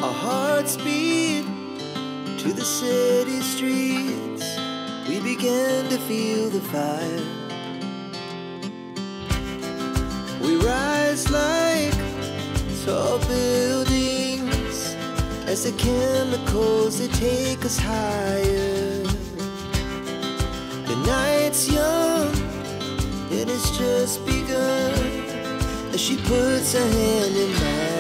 Our hearts beat to the city streets. We began to feel the fire. We rise like tall buildings as the chemicals, they take us higher. The night's young, it has just begun as she puts her hand in mine.